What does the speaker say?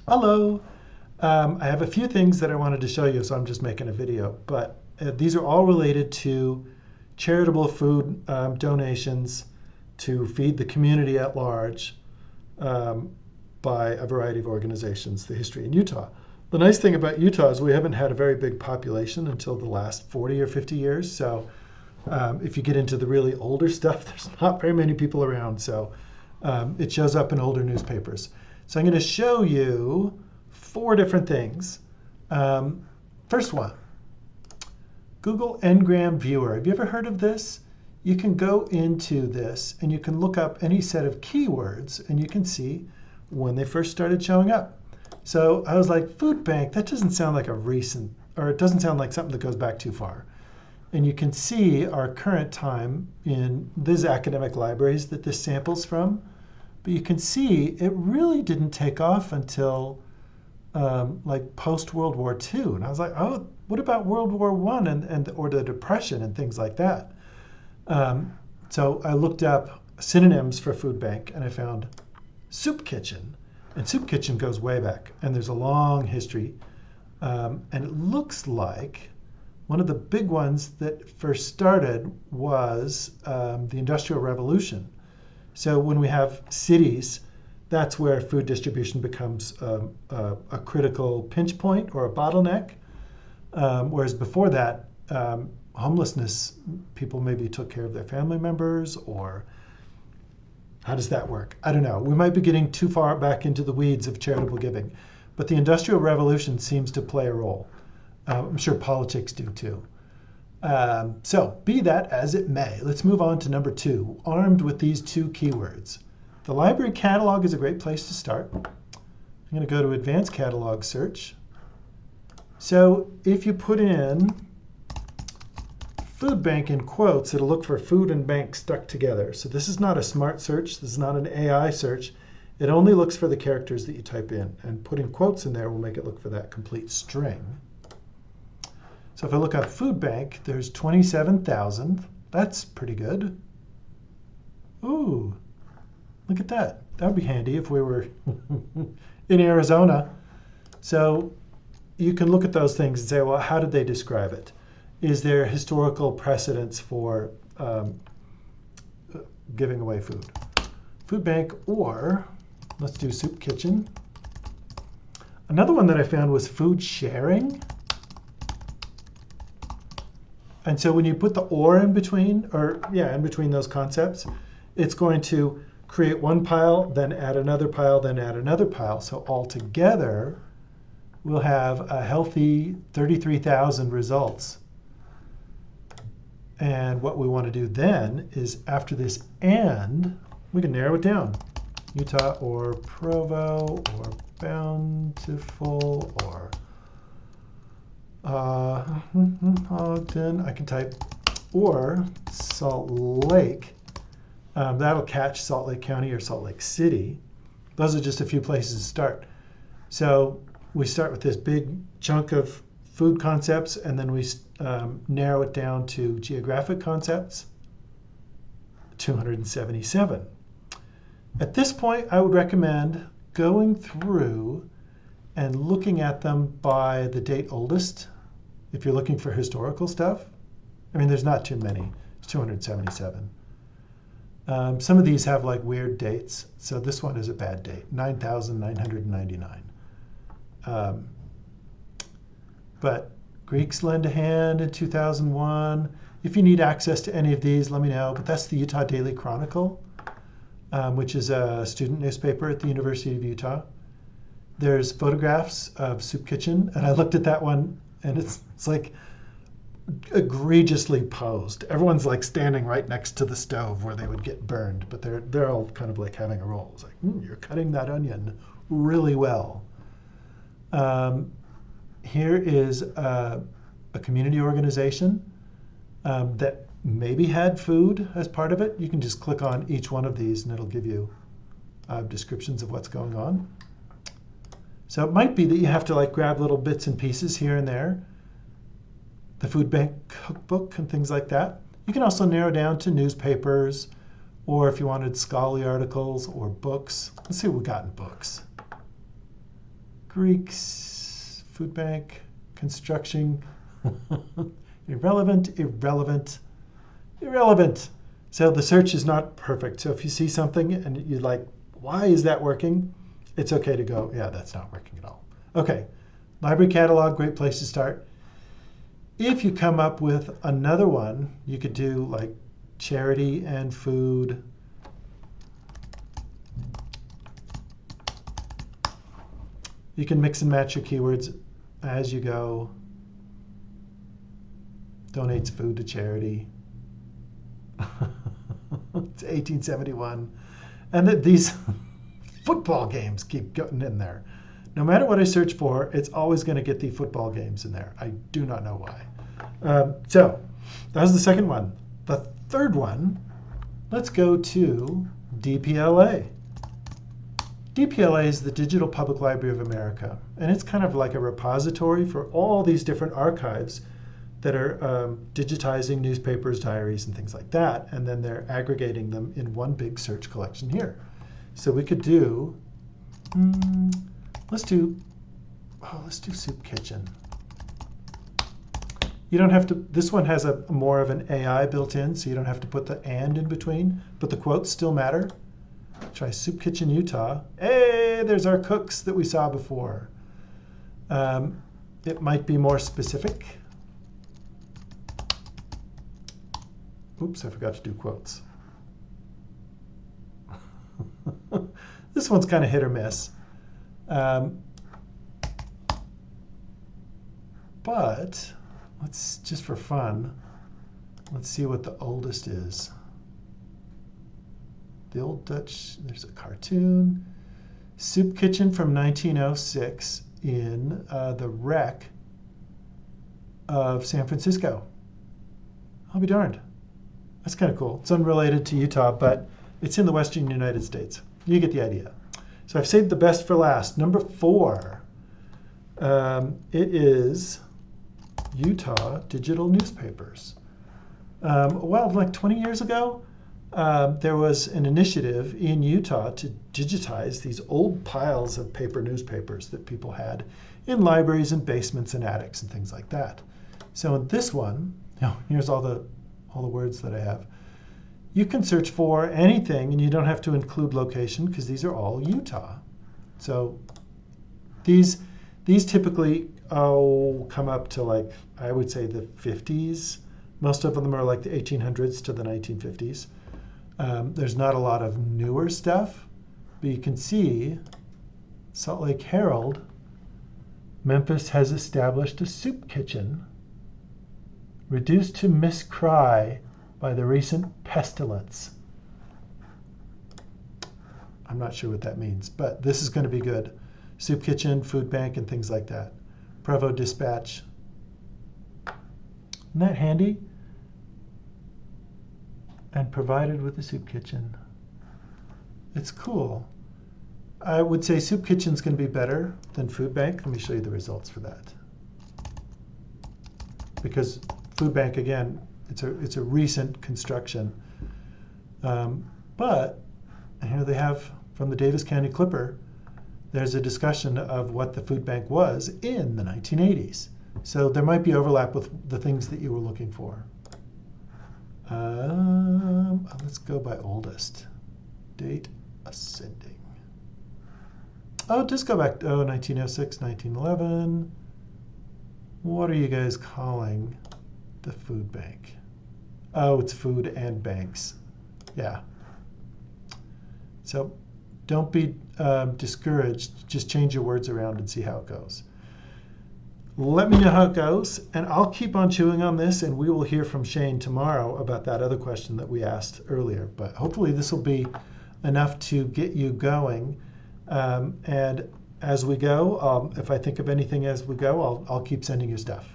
Hello. I have a few things that I wanted to show you, so I'm just making a video. But these are all related to charitable food donations to feed the community at large um, by a variety of organizations, the history in Utah. The nice thing about Utah is we haven't had a very big population until the last 40 or 50 years. So if you get into the really older stuff, there's not very many people around. So it shows up in older newspapers. So I'm going to show you four different things. First one, Google Ngram Viewer. Have you ever heard of this? You can go into this and you can look up any set of keywords and you can see when they first started showing up. So I was like, food bank, that doesn't sound like a recent, or it doesn't sound like something that goes back too far. And you can see our current time in these academic libraries that this samples from. But you can see it really didn't take off until like post-World War II. And I was like, oh, what about World War I and or the Depression and things like that? So I looked up synonyms for food bank and I found soup kitchen. And soup kitchen goes way back. And there's a long history. And it looks like one of the big ones that first started was the Industrial Revolution. So when we have cities, that's where food distribution becomes a critical pinch point or a bottleneck. Whereas before that, homelessness, people maybe took care of their family members, or how does that work? I don't know. We might be getting too far back into the weeds of charitable giving. But the Industrial Revolution seems to play a role. I'm sure politics do too. So be that as it may, let's move on to number two, armed with these two keywords. The library catalog is a great place to start. I'm going to go to advanced catalog search. So if you put in food bank in quotes, it'll look for food and bank stuck together. So this is not a smart search. This is not an AI search. It only looks for the characters that you type in. And putting quotes in there will make it look for that complete string. So if I look up food bank, there's 27,000. That's pretty good. Ooh, look at that. That would be handy if we were in Arizona. So you can look at those things and say, well, how did they describe it? Is there historical precedence for giving away food? Food bank, or let's do soup kitchen. Another one that I found was food sharing. And so when you put the or in between, or yeah, in between those concepts, it's going to create one pile, then add another pile, then add another pile. So altogether, we'll have a healthy 33,000 results. And what we want to do then is after this and, we can narrow it down. Utah or Provo or Bountiful or Ogden. I can type or Salt Lake. That'll catch Salt Lake County or Salt Lake City. Those are just a few places to start. So we start with this big chunk of food concepts, and then we narrow it down to geographic concepts, 277. At this point, I would recommend going through and looking at them by the date oldest. If you're looking for historical stuff, I mean, there's not too many. It's 277. Some of these have like weird dates. So this one is a bad date, 9,999. But Greeks lend a hand in 2001. If you need access to any of these, let me know. But that's the Utah Daily Chronicle, which is a student newspaper at the University of Utah. There's photographs of Soup Kitchen, and I looked at that one, and it's like egregiously posed. Everyone's like standing right next to the stove where they would get burned, but they're all kind of like having a roll. It's like, you're cutting that onion really well. Here is a community organization that maybe had food as part of it. You can just click on each one of these and it'll give you descriptions of what's going on. So it might be that you have to like grab little bits and pieces here and there. The food bank cookbook and things like that. You can also narrow down to newspapers, or if you wanted scholarly articles or books. Let's see what we got in books. Greeks, food bank, construction, irrelevant, irrelevant, irrelevant. So the search is not perfect. So if you see something and you're like, why is that working? It's okay to go, yeah, that's not working at all. Okay, library catalog, great place to start. If you come up with another one, you could do like charity and food. You can mix and match your keywords as you go. Donates food to charity. It's 1871. And these football games keep getting in there. No matter what I search for, it's always going to get the football games in there. I do not know why. So that was the second one. The third one, let's go to DPLA. DPLA is the Digital Public Library of America, and it's kind of like a repository for all these different archives that are digitizing newspapers, diaries, and things like that, and then they're aggregating them in one big search collection here. So we could do, let's do Soup Kitchen. You don't have to, this one has a more of an AI built in, so you don't have to put the and in between, but the quotes still matter. Try Soup Kitchen, Utah. Hey, there's our cooks that we saw before. It might be more specific. Oops, I forgot to do quotes. This one's kind of hit or miss. But let's, just for fun, let's see what the oldest is. The Old Dutch, there's a cartoon. Soup Kitchen from 1906 in the wreck of San Francisco. I'll be darned. That's kind of cool. It's unrelated to Utah, but it's in the western United States. You get the idea. So I've saved the best for last. Number 4. It is Utah digital newspapers. Well, like 20 years ago, there was an initiative in Utah to digitize these old piles of paper newspapers that people had in libraries and basements and attics and things like that. So in this one, here's all the words that I have. You can search for anything, and you don't have to include location because these are all Utah. So these typically come up to, like, I would say the 50s. Most of them are like the 1800s to the 1950s. There's not a lot of newer stuff, but you can see Salt Lake Herald, Memphis has established a soup kitchen, reduced to miscry by the recent pestilence. I'm not sure what that means, but this is going to be good. Soup kitchen, food bank, and things like that. Provo Dispatch. Isn't that handy? And provided with the soup kitchen. It's cool. I would say soup kitchen's going to be better than food bank. Let me show you the results for that. Because food bank, again, it's a recent construction. But here they have from the Davis County Clipper, there's a discussion of what the food bank was in the 1980s. So there might be overlap with the things that you were looking for. Let's go by oldest. Date ascending. Oh, just go back. Oh, 1906, 1911. What are you guys calling the food bank? Oh, it's food and banks. Yeah. So don't be discouraged. Just change your words around and see how it goes. Let me know how it goes, and I'll keep on chewing on this, and we will hear from Shane tomorrow about that other question that we asked earlier. But hopefully this will be enough to get you going. And as we go, if I think of anything as we go, I'll keep sending you stuff.